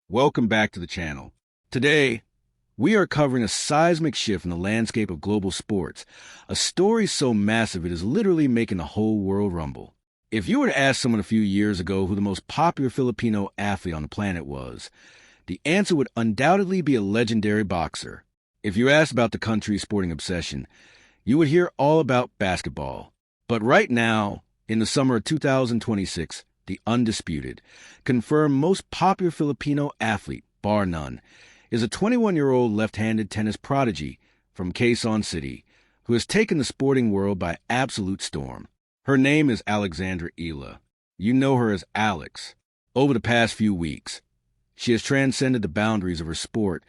Welcome back to the channel. Today, we are covering a seismic shift in the landscape of global sports, a story so massive it is literally making the whole world rumble. If you were to ask someone a few years ago who the most popular Filipino athlete on the planet was, the answer would undoubtedly be a legendary boxer. If you asked about the country's sporting obsession, you would hear all about basketball. But right now, in the summer of 2026, the undisputed, confirmed most popular Filipino athlete, bar none, is a 21-year-old left-handed tennis prodigy from Quezon City who has taken the sporting world by absolute storm. Her name is Alexandra Eala. You know her as Alex. Over the past few weeks, she has transcended the boundaries of her sport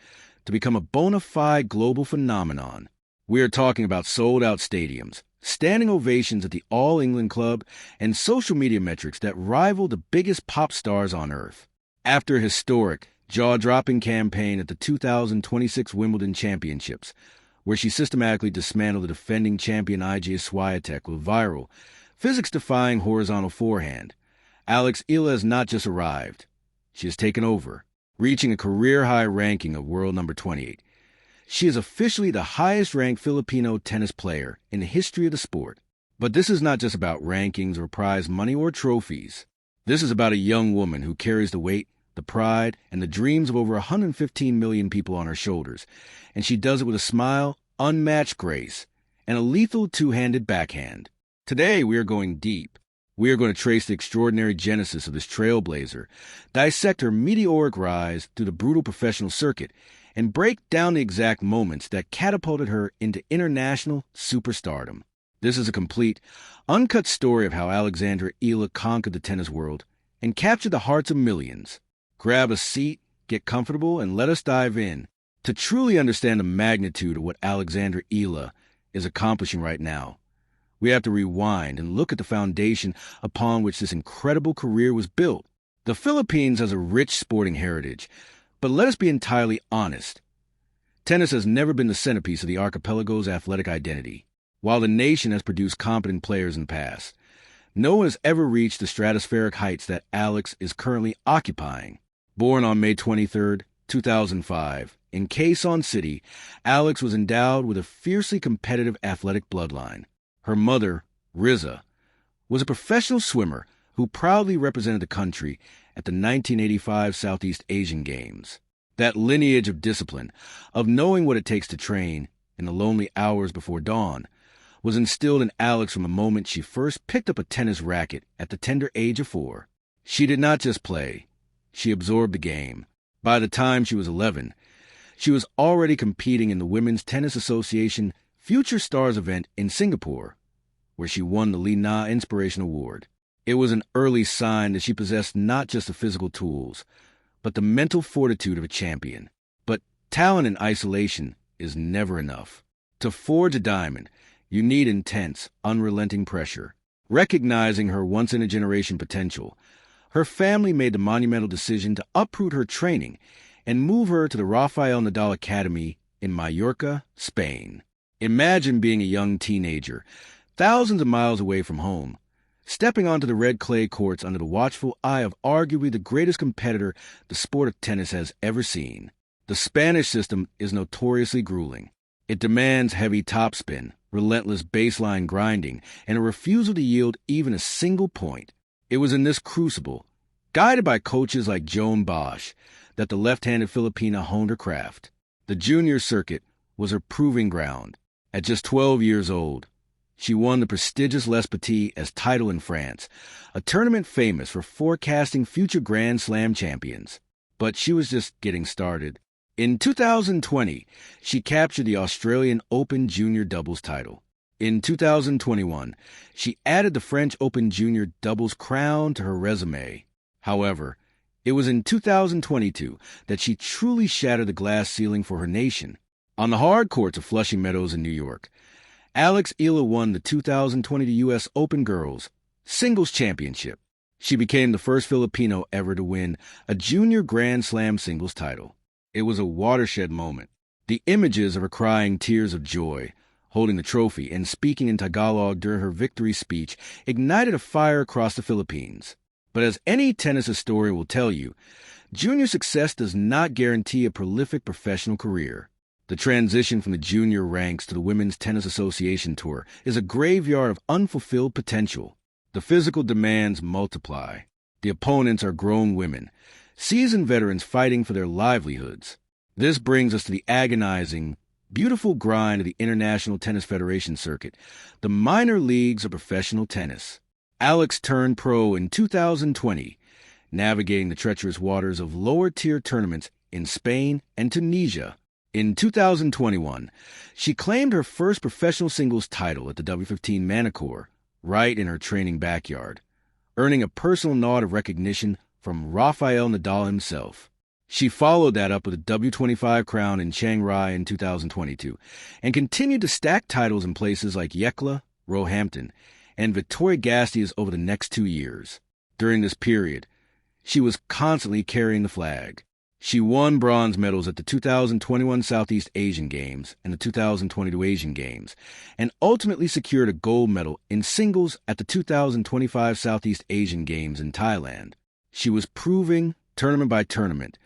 to become a bona fide global phenomenon. We are talking about sold-out stadiums, standing ovations at the All England Club, and social media metrics that rival the biggest pop stars on earth. After a historic, jaw-dropping campaign at the 2026 Wimbledon Championships, where she systematically dismantled the defending champion Iga Swiatek with viral, physics-defying horizontal forehand, Alex Eala has not just arrived. She has taken over, reaching a career-high ranking of world number 28. She is officially the highest-ranked Filipino tennis player in the history of the sport. But this is not just about rankings or prize money or trophies. This is about a young woman who carries the weight, the pride, and the dreams of over 115 million people on her shoulders. And she does it with a smile, unmatched grace, and a lethal two-handed backhand. Today, we are going deep. We are going to trace the extraordinary genesis of this trailblazer, dissect her meteoric rise through the brutal professional circuit, and break down the exact moments that catapulted her into international superstardom. This is a complete, uncut story of how Alexandra Eala conquered the tennis world and captured the hearts of millions. Grab a seat, get comfortable, and let us dive in. To truly understand the magnitude of what Alexandra Eala is accomplishing right now, we have to rewind and look at the foundation upon which this incredible career was built. The Philippines has a rich sporting heritage, but let us be entirely honest. Tennis has never been the centerpiece of the archipelago's athletic identity. While the nation has produced competent players in the past, no one has ever reached the stratospheric heights that Alex is currently occupying. Born on May 23, 2005, in Quezon City, Alex was endowed with a fiercely competitive athletic bloodline. Her mother, Riza, was a professional swimmer who proudly represented the country at the 1985 Southeast Asian Games. That lineage of discipline, of knowing what it takes to train in the lonely hours before dawn, was instilled in Alex from the moment she first picked up a tennis racket at the tender age of 4. She did not just play. She absorbed the game. By the time she was 11, she was already competing in the Women's Tennis Association Future Stars event in Singapore, where she won the Lee Na Inspiration Award. It was an early sign that she possessed not just the physical tools, but the mental fortitude of a champion. But talent in isolation is never enough. To forge a diamond, you need intense, unrelenting pressure. Recognizing her once-in-a-generation potential, her family made the monumental decision to uproot her training and move her to the Rafael Nadal Academy in Mallorca, Spain. Imagine being a young teenager, thousands of miles away from home, stepping onto the red clay courts under the watchful eye of arguably the greatest competitor the sport of tennis has ever seen. The Spanish system is notoriously grueling. It demands heavy topspin, relentless baseline grinding, and a refusal to yield even a single point. It was in this crucible, guided by coaches like Joan Bosch, that the left-handed Filipina honed her craft. The junior circuit was her proving ground. At just 12 years old, she won the prestigious Les Petits as title in France, a tournament famous for forecasting future Grand Slam champions. But she was just getting started. In 2020, she captured the Australian Open Junior Doubles title. In 2021, she added the French Open Junior Doubles crown to her resume. However, it was in 2022 that she truly shattered the glass ceiling for her nation. On the hard courts of Flushing Meadows in New York, Alex Eala won the 2020 U.S. Open Girls Singles Championship. She became the first Filipino ever to win a junior Grand Slam singles title. It was a watershed moment. The images of her crying tears of joy, holding the trophy and speaking in Tagalog during her victory speech, ignited a fire across the Philippines. But as any tennis historian will tell you, junior success does not guarantee a prolific professional career. The transition from the junior ranks to the Women's Tennis Association Tour is a graveyard of unfulfilled potential. The physical demands multiply. The opponents are grown women, seasoned veterans fighting for their livelihoods. This brings us to the agonizing, beautiful grind of the International Tennis Federation circuit, the minor leagues of professional tennis. Alex turned pro in 2020, navigating the treacherous waters of lower-tier tournaments in Spain and Tunisia. In 2021, she claimed her first professional singles title at the W15 Manicure, right in her training backyard, earning a personal nod of recognition from Rafael Nadal himself. She followed that up with a W25 crown in Chiang Rai in 2022 and continued to stack titles in places like Yekla, Roehampton, and Vitoria-Gasteiz over the next 2 years. During this period, she was constantly carrying the flag. She won bronze medals at the 2021 Southeast Asian Games and the 2022 Asian Games, and ultimately secured a gold medal in singles at the 2025 Southeast Asian Games in Thailand. She was proving, tournament by tournament,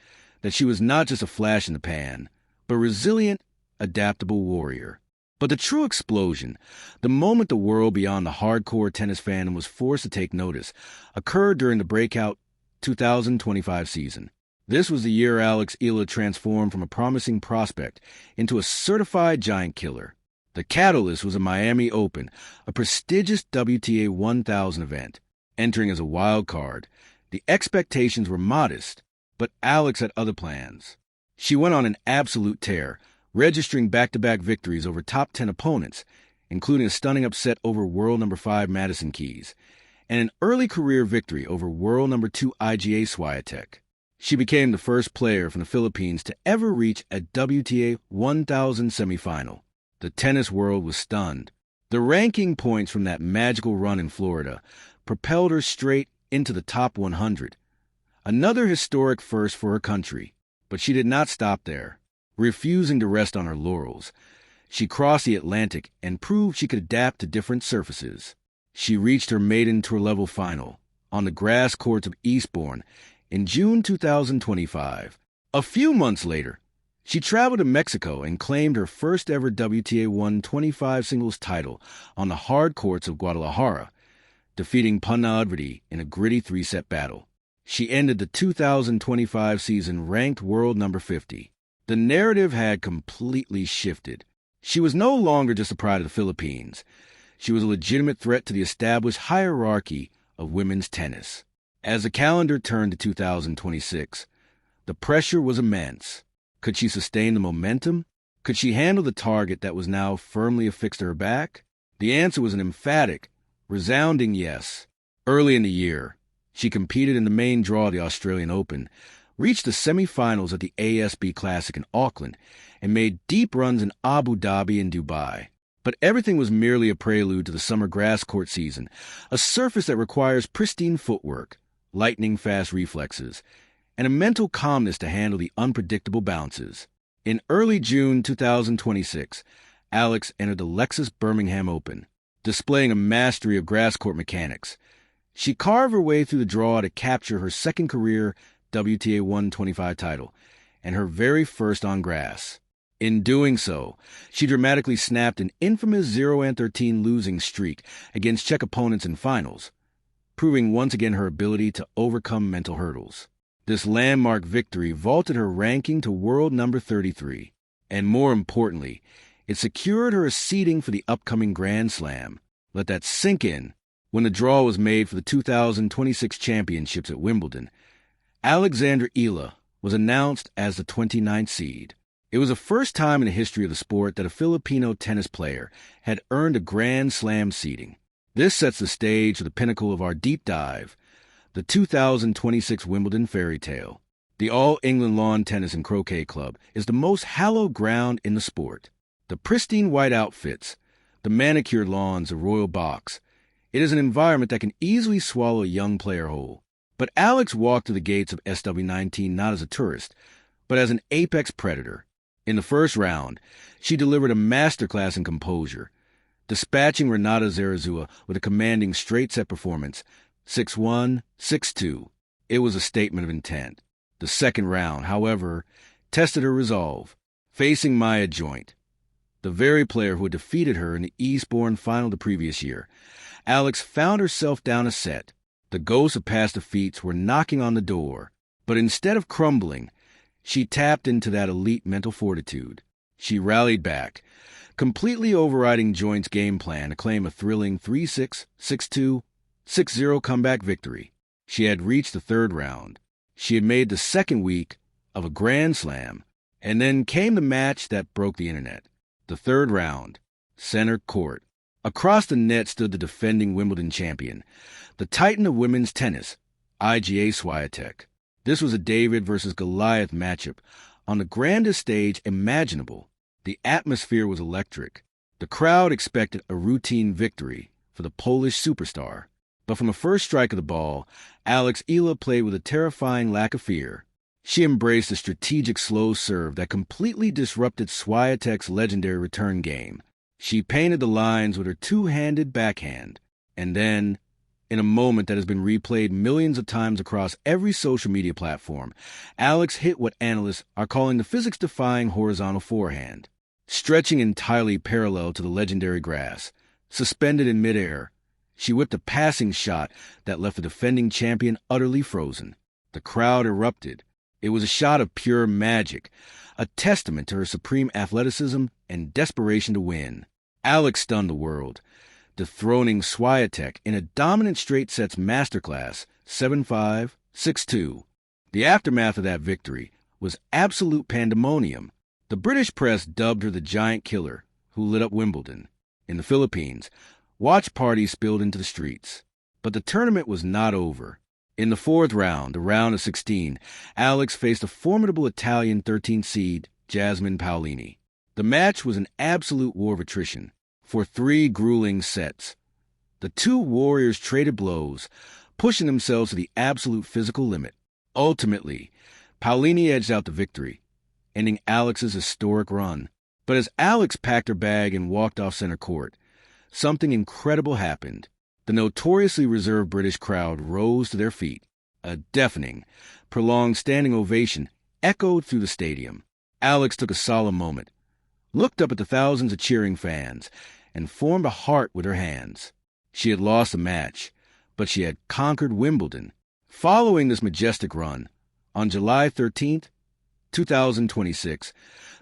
that she was not just a flash in the pan, but a resilient, adaptable warrior. But the true explosion, the moment the world beyond the hardcore tennis fandom was forced to take notice, occurred during the breakout 2025 season. This was the year Alex Eala transformed from a promising prospect into a certified giant killer. The catalyst was a Miami Open, a prestigious WTA 1000 event. Entering as a wild card, the expectations were modest, but Alex had other plans. She went on an absolute tear, registering back-to-back victories over top 10 opponents, including a stunning upset over world number 5 Madison Keys, and an early career victory over world number 2 IGA Swiatek. She became the first player from the Philippines to ever reach a WTA 1000 semifinal. The tennis world was stunned. The ranking points from that magical run in Florida propelled her straight into the top 100. Another historic first for her country. But she did not stop there. Refusing to rest on her laurels, she crossed the Atlantic and proved she could adapt to different surfaces. She reached her maiden tour-level final on the grass courts of Eastbourne in June 2025. A few months later, she traveled to Mexico and claimed her first ever WTA 125 singles title on the hard courts of Guadalajara, defeating Panna Advati in a gritty 3-set battle. She ended the 2025 season ranked world number 50. The narrative had completely shifted. She was no longer just a pride of the Philippines. She was a legitimate threat to the established hierarchy of women's tennis. As the calendar turned to 2026, the pressure was immense. Could she sustain the momentum? Could she handle the target that was now firmly affixed to her back? The answer was an emphatic, resounding yes. Early in the year, she competed in the main draw of the Australian Open, reached the semifinals at the ASB Classic in Auckland, and made deep runs in Abu Dhabi and Dubai. But everything was merely a prelude to the summer grass court season, a surface that requires pristine footwork, lightning-fast reflexes, and a mental calmness to handle the unpredictable bounces. In early June 2026, Alex entered the Lexus Birmingham Open, displaying a mastery of grass court mechanics. She carved her way through the draw to capture her second career WTA 125 title, and her very first on grass. In doing so, she dramatically snapped an infamous 0-13 losing streak against Czech opponents in finals, proving once again her ability to overcome mental hurdles. This landmark victory vaulted her ranking to world number 33, and more importantly, it secured her a seeding for the upcoming Grand Slam. Let that sink in. When the draw was made for the 2026 championships at Wimbledon, Alexandra Eala was announced as the 29th seed. It was the first time in the history of the sport that a Filipino tennis player had earned a Grand Slam seeding. This sets the stage for the pinnacle of our deep dive, the 2026 Wimbledon fairy tale. The All-England Lawn Tennis and Croquet Club is the most hallowed ground in the sport. The pristine white outfits, the manicured lawns, the royal box. It is an environment that can easily swallow a young player whole. But Alex walked through the gates of SW19 not as a tourist, but as an apex predator. In the first round, she delivered a masterclass in composure, dispatching Renata Zarazua with a commanding straight-set performance, 6-1, 6-2. It was a statement of intent. The second round, however, tested her resolve, facing Maya Joint, the very player who had defeated her in the Eastbourne final the previous year. Alex found herself down a set. The ghosts of past defeats were knocking on the door, but instead of crumbling, she tapped into that elite mental fortitude. She rallied back, completely overriding Joint's game plan to claim a thrilling 3-6, 6-2, 6-0 comeback victory. She had reached the third round. She had made the second week of a Grand Slam, and then came the match that broke the internet. The third round, center court. Across the net stood the defending Wimbledon champion, the titan of women's tennis, Iga Swiatek. This was a David versus Goliath matchup on the grandest stage imaginable. The atmosphere was electric. The crowd expected a routine victory for the Polish superstar. But from the first strike of the ball, Alexandra Eala played with a terrifying lack of fear. She embraced a strategic slow serve that completely disrupted Swiatek's legendary return game. She painted the lines with her two-handed backhand, and then, in a moment that has been replayed millions of times across every social media platform, Alex hit what analysts are calling the physics-defying horizontal forehand. Stretching entirely parallel to the legendary grass, suspended in midair, she whipped a passing shot that left the defending champion utterly frozen. The crowd erupted. It was a shot of pure magic, a testament to her supreme athleticism and desperation to win. Alex stunned the world, dethroning Swiatek in a dominant straight sets masterclass, 7-5, 6-2. The aftermath of that victory was absolute pandemonium. The British press dubbed her the giant killer who lit up Wimbledon. In the Philippines, watch parties spilled into the streets. But the tournament was not over. In the fourth round, the round of 16, Alex faced a formidable Italian 13th seed, Jasmine Paolini. The match was an absolute war of attrition for 3 grueling sets. The two warriors traded blows, pushing themselves to the absolute physical limit. Ultimately, Paolini edged out the victory, ending Alex's historic run. But as Alex packed her bag and walked off center court, something incredible happened. The notoriously reserved British crowd rose to their feet. A deafening, prolonged standing ovation echoed through the stadium. Alex took a solemn moment, looked up at the thousands of cheering fans, and formed a heart with her hands. She had lost the match, but she had conquered Wimbledon. Following this majestic run, on July 13th, 2026,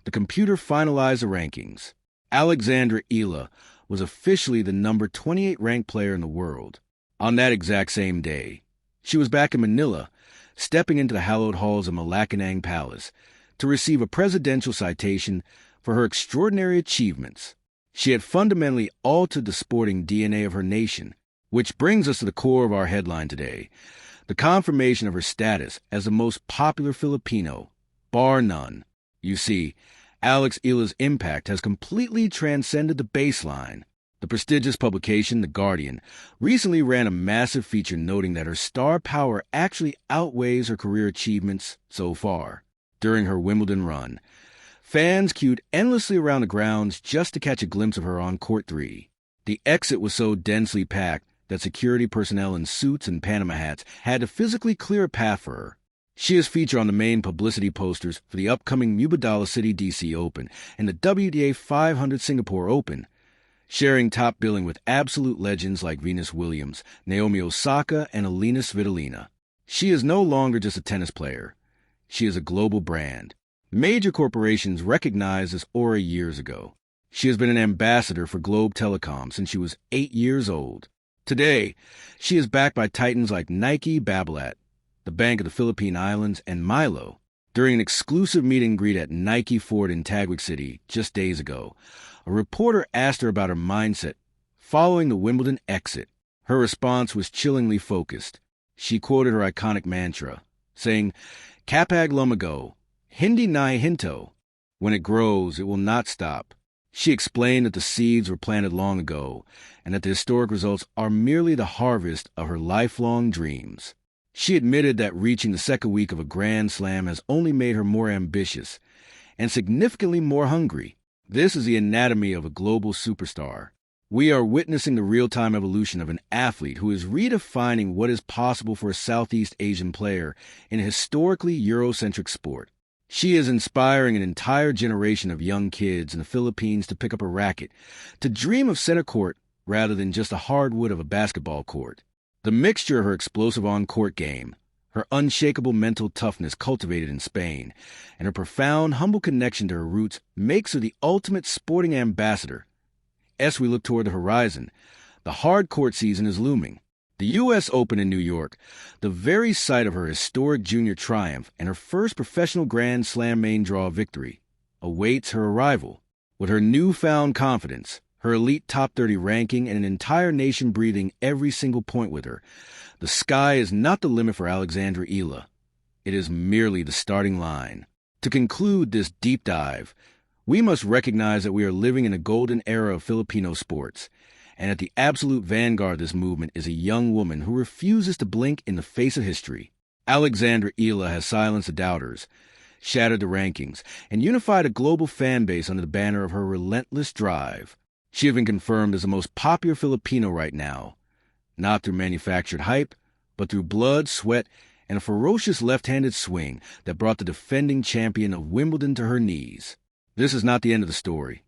the computer finalized the rankings. Alexandra Eala was officially the number 28 ranked player in the world. On that exact same day, she was back in Manila, stepping into the hallowed halls of Malacanang Palace to receive a presidential citation for her extraordinary achievements. She had fundamentally altered the sporting DNA of her nation, which brings us to the core of our headline today, the confirmation of her status as the most popular Filipino, bar none. You see, Alex Eala's impact has completely transcended the baseline. The prestigious publication, The Guardian, recently ran a massive feature noting that her star power actually outweighs her career achievements so far. During her Wimbledon run, fans queued endlessly around the grounds just to catch a glimpse of her on Court 3. The exit was so densely packed that security personnel in suits and Panama hats had to physically clear a path for her. She is featured on the main publicity posters for the upcoming Mubadala City DC Open and the WTA 500 Singapore Open, sharing top billing with absolute legends like Venus Williams, Naomi Osaka, and Alina Svitolina. She is no longer just a tennis player. She is a global brand. Major corporations recognized this aura years ago. She has been an ambassador for Globe Telecom since she was 8 years old. Today, she is backed by titans like Nike, Babolat, the Bank of the Philippine Islands, and Milo. During an exclusive meet and greet at Nike Ford in Taguig City just days ago, a reporter asked her about her mindset following the Wimbledon exit. Her response was chillingly focused. She quoted her iconic mantra, saying, "Kapag lumago, hindi na hinto." When it grows, it will not stop. She explained that the seeds were planted long ago, and that the historic results are merely the harvest of her lifelong dreams. She admitted that reaching the second week of a Grand Slam has only made her more ambitious and significantly more hungry. This is the anatomy of a global superstar. We are witnessing the real-time evolution of an athlete who is redefining what is possible for a Southeast Asian player in a historically Eurocentric sport. She is inspiring an entire generation of young kids in the Philippines to pick up a racket, to dream of center court rather than just the hardwood of a basketball court. The mixture of her explosive on-court game, her unshakable mental toughness cultivated in Spain, and her profound, humble connection to her roots makes her the ultimate sporting ambassador. As we look toward the horizon, the hard court season is looming. The U.S. Open in New York, the very site of her historic junior triumph and her first professional Grand Slam main draw victory, awaits her arrival. With her newfound confidence, her elite top 30 ranking, and an entire nation breathing every single point with her, the sky is not the limit for Alexandra Eala. It is merely the starting line. To conclude this deep dive, we must recognize that we are living in a golden era of Filipino sports, and at the absolute vanguard of this movement is a young woman who refuses to blink in the face of history. Alexandra Eala has silenced the doubters, shattered the rankings, and unified a global fan base under the banner of her relentless drive. She has been confirmed as the most popular Filipino right now, not through manufactured hype, but through blood, sweat, and a ferocious left-handed swing that brought the defending champion of Wimbledon to her knees. This is not the end of the story.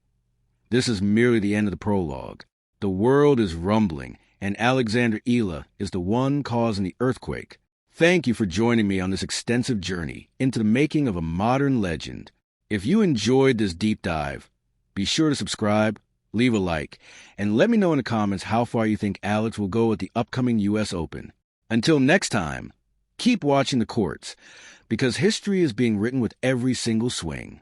This is merely the end of the prologue. The world is rumbling, and Alexandra Eala is the one causing the earthquake. Thank you for joining me on this extensive journey into the making of a modern legend. If you enjoyed this deep dive, be sure to subscribe, leave a like, and let me know in the comments how far you think Alex will go at the upcoming U.S. Open. Until next time, keep watching the courts, because history is being written with every single swing.